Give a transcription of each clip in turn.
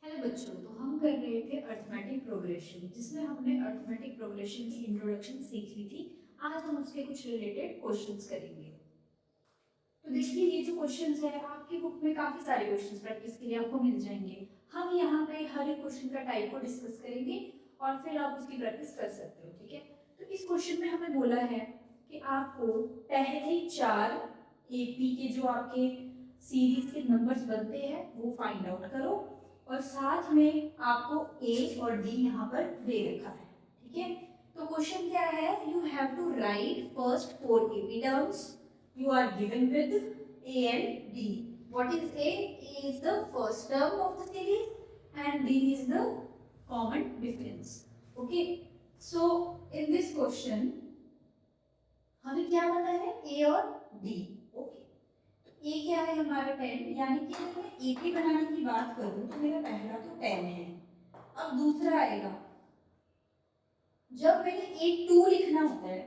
Hello बच्चों, तो हम कर रहे थे अर्थमेटिक प्रोग्रेशन, जिसमें हमने अर्थमेटिक प्रोग्रेशन की इंट्रोडक्शन सीख ली थी। आज हम उसके कुछ रिलेटेड क्वेश्चंस करेंगे। तो देखिए, ये जो क्वेश्चंस है आपकी बुक में काफी सारे क्वेश्चंस प्रैक्टिस के लिए आपको मिल जाएंगे। हम यहाँ पे हर एक क्वेश्चन का टाइप को डिस्कस करेंगे और फिर आप उसकी प्रैक्टिस कर सकते हो। ठीक है, तो इस क्वेश्चन में हमें बोला है कि आपको पहले 4 एपी के जो आपके सीरीज के नंबर्स बनते हैं वो फाइंड आउट करो, और साथ में आपको ए और डी यहाँ पर दे रखा है। ठीक है, तो क्वेश्चन क्या है, you have to write first 4 AP terms you are given with A and D. What is A? A is the first term of the series and D is the common difference. Okay. So in this question हमें क्या पता है, A और D. Okay. A क्या है हमारा 10, यानी कि अगर मैं AP बनाने की बात करूं तो मेरा पहला तो 10 है। अब दूसरा आएगा, जब मैंने A2 लिखना होता है,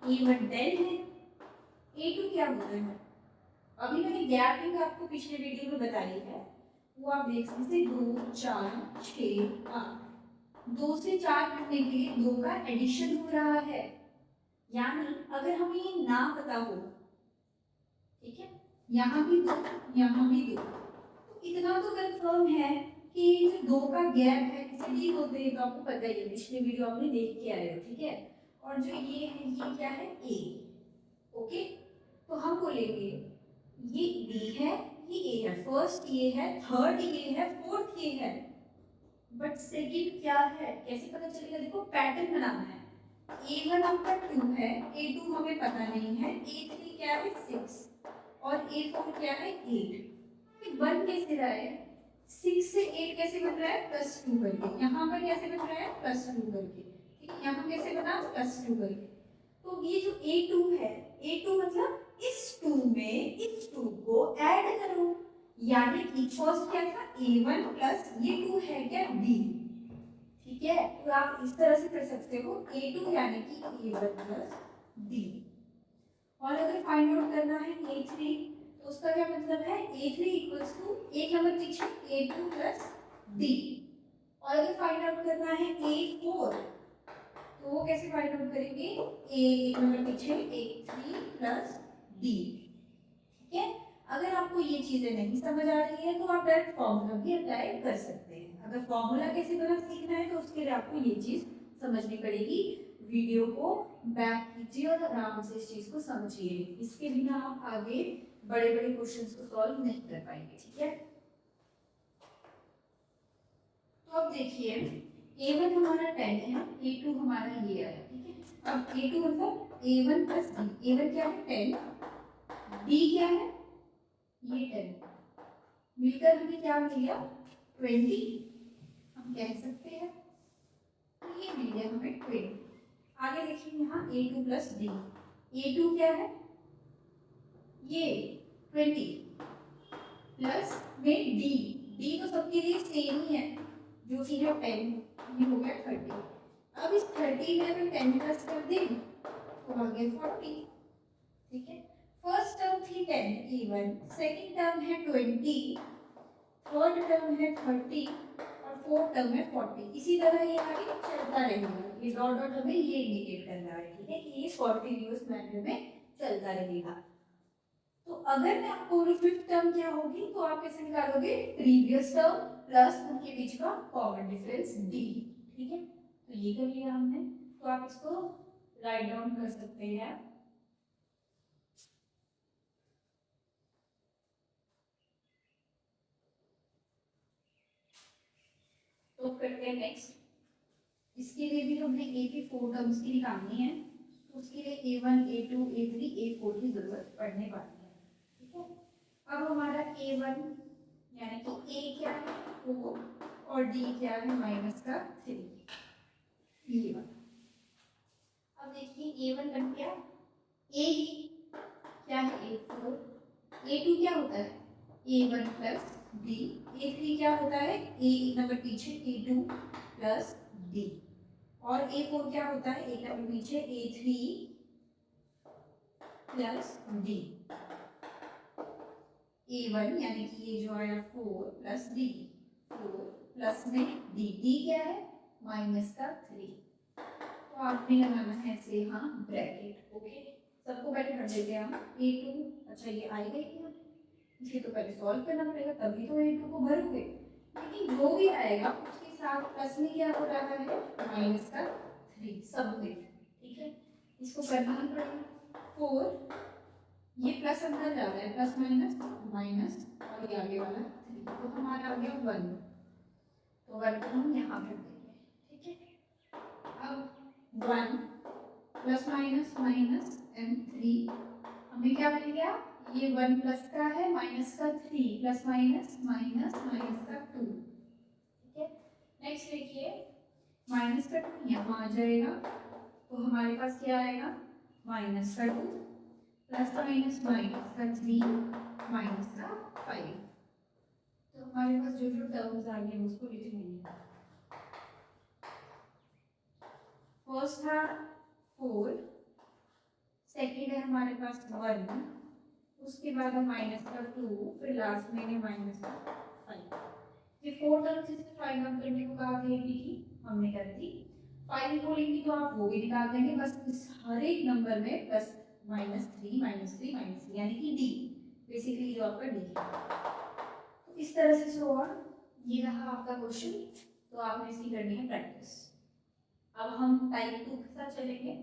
A1 10 है, A2 क्या होता है, अभी मैंने गैपिंग आपको पिछले वीडियो में बताई है, वो आप देख सकते हैं। 2 4 6 8, 2 से 4 करने के लिए 2 का एडिशन हो रहा है, यानी अगर हमें ये ना पता हो, ठीक है, यहाँ भी 2 यहाँ भी 2, तो इतना तो कंफर्म है कि जो 2 का गैप है किसे डी बोलते हैं, तो आपको पता ही है, पिछले वीडियो आपने देख के आए हो। ठीक है, और जो ये है ये क्या है, ए। ओके, तो हम बोलेंगे ये बी है, ये ए है, फर्स्ट ये है, थर्ड ये है, फोर्थ ये है, बट सेकंड क्या है, कैसे पता चलेगा, देखो पैटर्न बनाना है। A1 आपका 2 है, A2 हमें पता नहीं है, A3 क्या है 6 और A4 क्या है 8। ये बन कैसे रहा है, 6 से 8 कैसे बन रहा है, +2 करके, यहाँ पर कैसे बन रहा है, +2 करके, ठीक है, यहाँ कैसे बना, +2 करके। तो ये जो A2 है, A2 मतलब इस 2 में इस 2 को ऐड करो, यानी कि फर्स्ट क्या था, A1 प्लस ये 2 है क्या, D। ठीक है, तो आप इस तरह से कर सकते हो, A2 यानी कि A1 प्लस D। और अगर फाइंड आउट करना है A3, तो उसका क्या मतलब है, A3 इक्वल्स टू एक नंबर पीछे A2 प्लस D। और अगर फाइंड आउट करना है A4, तो वो कैसे फाइंड आउट करेंगे, ए एक नंबर पीछे A3 प्लस D। ठीक है, अगर आपको ये चीजें नहीं समझ आ रही है तो आप डायरेक्ट फॉर्मूला भी अप्लाई कर सकते हैं। अगर फॉर्मूला कैसे बना सीखना है तो उसके लिए आपको ये चीज समझनी पड़ेगी। वीडियो को बैक कीजिए और आराम से इस चीज को समझिए, इसके बिना आप आगे बड़े बड़े क्वेश्चंस को सॉल्व नहीं कर पाएंगे। ठीक है, तो अब देखिए, A1 हमारा 10 है, A2 हमारा ये आया। ठीक है, अब A2 मतलब A1 प्लस D, A1 क्या है 10, D क्या है ये 10, मिलकर हमें क्या मिल गया 20, हम कह सकते हैं, तो ये मिल गया हमें 20। आगे देखिए यहाँ A2 प्लस D, A2 क्या है ये 20 प्लस में D, D तो सबके लिए सेम ही है जो कि है 10, ये हो गया 30। अब इस 30 में अगर 10 प्लस कर दें तो आ गया 40। ठीक है, फर्स्ट टर्म थी 10 E1, सेकंड टर्म है 20, थर्ड टर्म है 30 और फोर्थ टर्म है 40। इसी तरह ये आगे चलता रहेगा, ये डॉट डॉट हमें ये इंडिकेट करना है, ठीक है, कि ये कॉन्टिन्यूअस मैनर में चलता रहेगा। तो अगर मैं आपको बोलूं फिफ्थ टर्म क्या होगी, तो आप कैसे निकालोगे, प्रीवियस टर्म प्लस उनके बीच का कॉमन डिफरेंस डी। ठीक है, तो ये कर लिया हमने, तो आप इसको राइट डाउन कर सकते हैं। तो करते हैं नेक्स्ट, इसके लिए भी हमने ए की 4 टर्म्स की निकालनी है, तो उसके लिए A1 A2 A3 A4 की जरूरत पड़ने वाली है। ठीक है, अब हमारा A1 यानी कि A क्या है 4 और D क्या है माइनस का 3, ये वाला। अब देखिए A1 बन गया, A ही क्या है A4, A2 क्या होता है A1 प्लस D, A3 क्या होता है A एक नंबर पीछे A2 प्लस D, और A4 क्या होता है एक नंबर पीछे A3 प्लस D। A1 यानी कि ये जो आया 4 प्लस D, 4 प्लस में dt क्या है माइनस का 3। तो आपने लगाना है ऐसे यहाँ ब्रैकेट। ओके, सबको पहले भर देते हैं हम a2। अच्छा ये आएगा ही नहीं, इसे तो पहले सॉल्व करना पड़ेगा तभी तो a2 को भरोगे। लेकिन जो भी आएगा उसके साथ प्लस में क्या हो रहा है माइनस का 3 सब में। ठीक है, इसको करना ही पड़ेगा। 4 ये प्लस अंदर जा रहा है, प्लस माइनस माइनस, और ये आगे वाला 3, तो हमारा आ गया 1। तो 1 को हम यहाँ भर देंगे। ठीक है, अब 1 प्लस माइनस माइनस एंड 3 हमें क्या मिल गया, ये 1 प्लस का है माइनस का 3 प्लस माइनस माइनस माइनस का 2। ठीक है, नेक्स्ट देखिए माइनस का 2 यहाँ आ जाएगा, तो हमारे पास क्या आएगा माइनस का 2 प्लस माइनस माइनस का 3 माइनस का 5। तो हमारे पास जो जो टर्म्स आ गए उसको लिख लेंगे। फर्स्ट था 4, सेकेंड है हमारे पास 1, उसके बाद है माइनस का 2, फिर लास्ट में है माइनस का 5। ये 4 टर्म्स इसमें फाइंड आउट करने को कहा था की हमने कर दी। 5 बोलेंगे तो आप वो भी निकाल देंगे, बस इस हर एक नंबर में प्लस माइनस 3 माइनस 3 माइनस 3 यानी कि डी, बेसिकली जो आपका डी है। तो इस तरह से सो ये रहा आपका क्वेश्चन, तो आपने इसकी करनी है प्रैक्टिस। अब हम टाइप 2 के साथ चलेंगे।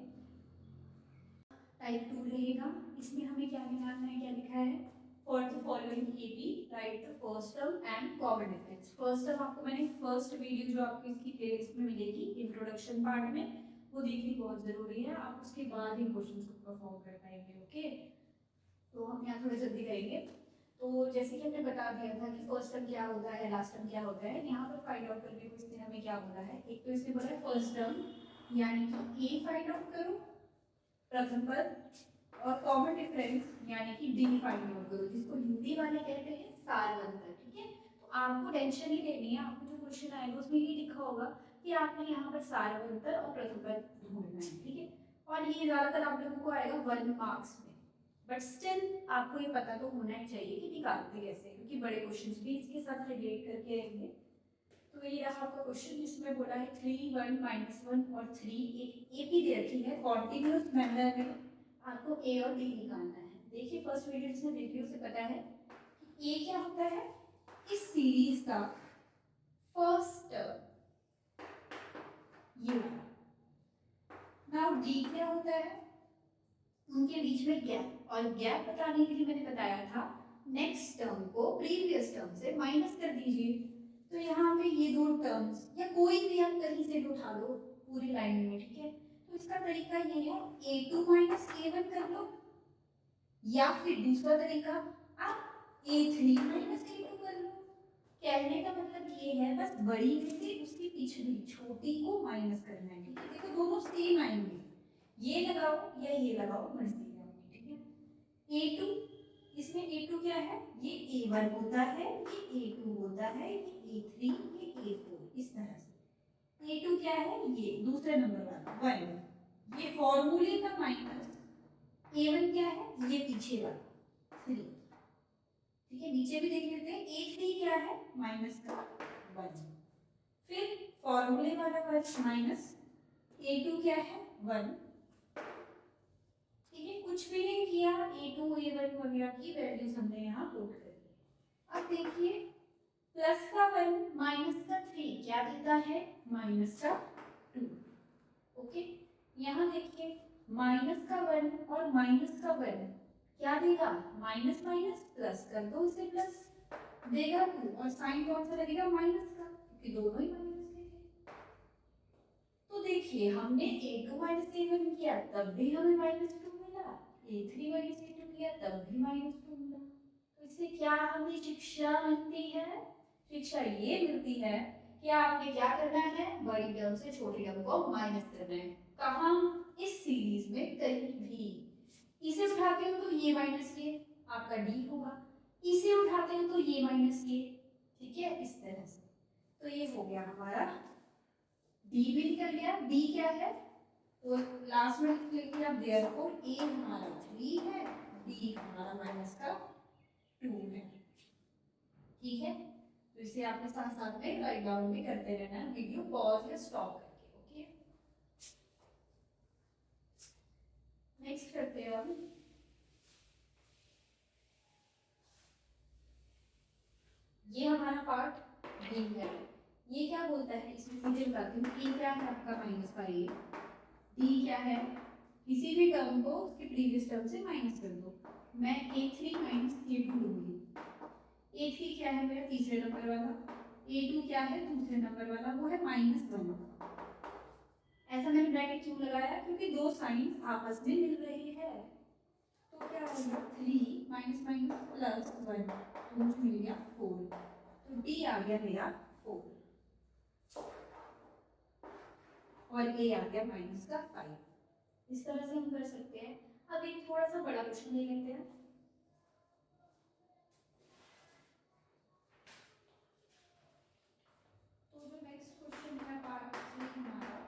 टाइप 2 रहेगा, इसमें हमें क्या निकालना है, क्या लिखा है for the following AB write the first term and common difference. First term आपको मैंने फर्स्ट वीडियो जो आपको इसकी प्लेलिस्ट में मिलेगी इंट्रोडक्शन पार्ट में, वो देखनी बहुत जरूरी है, आप उसके बाद इन क्वेश्चंस को परफॉर्म कर पाएंगे। ओके, तो हम यहाँ थोड़ा जल्दी करेंगे। तो जैसे कि हमने बता दिया था कि फर्स्ट टर्म क्या होता है लास्ट टर्म क्या होता है, यहाँ पर फाइंड आउट करने को इसने हमें क्या बोला है, एक तो इसने बोला है फर्स्ट टर्म यानी कि ए फाइंड आउट करो प्रथम पद, और कॉमन डिफरेंस यानी कि डी फाइंड आउट करो, जिसको हिंदी वाले कहते हैं सारवंतर। ठीक है, तो आपको टेंशन नहीं लेनी है, आपको जो क्वेश्चन आएगा उसमें ये लिखा होगा कि आपने यहाँ पर सारवंतर और प्रथम पद ढूंढना है। ठीक है, और ये ज्यादातर आप लोगों को आएगा 1 मार्क्स में, बट स्टिल आपको ये पता तो होना ही चाहिए कि निकालते कैसे, क्योंकि बड़े क्वेश्चंस भी इसके साथ रिलेट करके आएंगे। तो ये रहा आपका क्वेश्चन, जिसमें बोला है 3 1 -1 और 3 एक एपी दे रखी है कॉन्टिन्यूअस मैनर में, आपको ए और डी निकालना है। देखिए फर्स्ट वीडियो जिसने देखी उसे पता है कि ए क्या होता है इस सीरीज का फर्स्ट टर्म, ये नाउ डी क्या होता है उनके बीच में गैप, और गैप बताने के लिए मैंने बताया था नेक्स्ट टर्म को प्रीवियस टर्म से माइनस कर दीजिए। तो यहाँ पे ये दो टर्म्स या कोई भी हम कहीं से भी उठा लो पूरी लाइन में। ठीक है, तो इसका तरीका ये है a2 माइनस a1 कर लो, या फिर दूसरा तरीका आप a3 माइनस a2 कर लो। कहने का मतलब ये है बस बड़ी में से उसकी पिछली छोटी को माइनस करना है। ठीक है, देखो दोनों सेम आएंगे, ये लगाओ या ये लगाओ मर्जी है आपकी। ठीक है, a2 इसमें a2 क्या है ये a1 होता है, ये a2 होता है, ये a3 ये a4, इस तरह से a2 क्या है ये दूसरे नंबर वाला 1, ये फॉर्मूले का माइनस, a1 क्या है ये पीछे वाला 3। ठीक है, नीचे भी देख लेते हैं a3 क्या है माइनस का 1, फिर फॉर्मूले वाला माइनस a2 क्या है 1। ठीक है, कुछ भी नहीं किया, a2 a1 वगैरह की वैल्यूज हमने यहाँ पुट कर दी। अब देखिए प्लस का 1 माइनस का 3 क्या देता है माइनस का 2। ओके, यहाँ देखिए माइनस का 1 और माइनस का 1 क्या देगा माइनस माइनस प्लस कर दो, इसे प्लस देगा 2, और साइन कौन सा लगेगा माइनस का, क्योंकि दोनों ही माइनस के थे। तो देखिए हमने a2 माइनस a1 किया तब भी हमें -2 मिला, a3 माइनस a2 किया तब भी -2 मिला। तो इससे क्या हमें शिक्षा मिलती है, शिक्षा ये मिलती है कि आपने क्या करना है बड़ी टर्म से छोटी टर्म को माइनस करना है। कहाँ इस सीरीज में कहीं भी, इसे उठाते हो तो ये माइनस ये आपका डी होगा, इसे उठाते हो तो ये माइनस ये। ठीक है, इस तरह से। तो ये हो गया हमारा डी भी निकल गया, डी क्या है तो लास्ट में लिख लेंगे आप देयरफॉर ए हमारा 3 है, डी हमारा -2 है। ठीक है, तो इसे आपके साथ साथ में राइट डाउन भी करते रहना है, वीडियो पॉज या स्टॉप करके। ओके, नेक्स्ट करते हैं हम। ये हमारा पार्ट डी है। ये क्या बोलता है, इसमें सीधे बताती हूँ। ए क्या है आपका -5, डी क्या है, किसी भी टर्म को उसके प्रीवियस टर्म से माइनस कर दो। मैं A3 माइनस A2 लूंगी। A3 क्या है मेरा तीसरे नंबर वाला, A2 क्या है दूसरे नंबर वाला, वो है -1। ऐसा मैंने ब्रैकेट क्यों लगाया, क्योंकि दो साइन आपस में मिल रही है। तो क्या होगा 3 माइनस माइनस प्लस 1, तो मुझे मिल गया 4। तो डी आ गया मेरा 4 और ए आ गया -5। इस तरह से हम कर सकते हैं। अब एक थोड़ा सा बड़ा क्वेश्चन ले लेते हैं। तो जो नेक्स्ट क्वेश्चन है पार्ट 3 हमारा,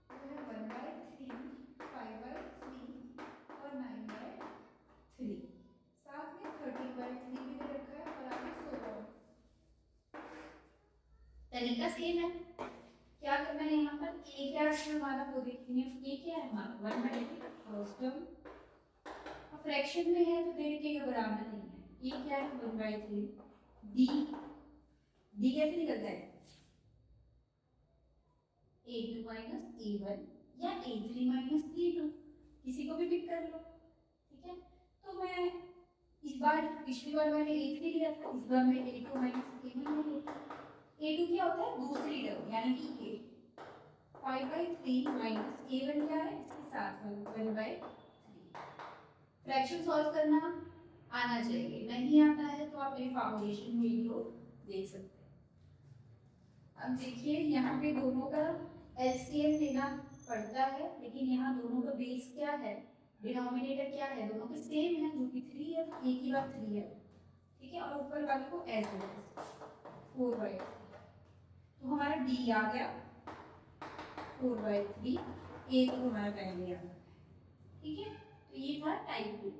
वो है 1/3, 5/3 और 9/3। साथ में 13/3 भी दे रखा है और आगे 16। तरीका सेम है। क्या करना है यहाँ पर, ए क्या है हमारा वो देखेंगे। ए क्या है हमारा 1/3 फर्स्ट टर्म, फ्रैक्शन में है तो देख के घबराना नहीं है। ये क्या है 1/3, डी कैसे निकलता है A2 माइनस A1 या A3 माइनस A2, किसी को भी पिक कर लो। ठीक है, तो मैं इस बार पिछली बार मैंने A3 लिया था, इस बार मैं A2 माइनस A1 लेती हूँ। A2 क्या होता है दूसरी टर्म यानी कि A। 5/3 माइनस A1 क्या है इसके साथ 1/3। फ्रैक्शन सॉल्व करना आना चाहिए, नहीं आता है तो आप मेरी फाउंडेशन वीडियो देख सकते हैं। अब देखिए यहाँ पे दोनों का एलसीएम लेना पड़ता है, लेकिन यहाँ दोनों का बेस क्या है, डिनोमिनेटर क्या है, दोनों के सेम है जो कि 3 है, एक ही बात 3 है। ठीक है, और ऊपर वाले को एज 4/3। तो हमारा डी आ गया 4/3, ए तो हमारा पहले आ गया। ठीक है, तो ये था टाइप 2।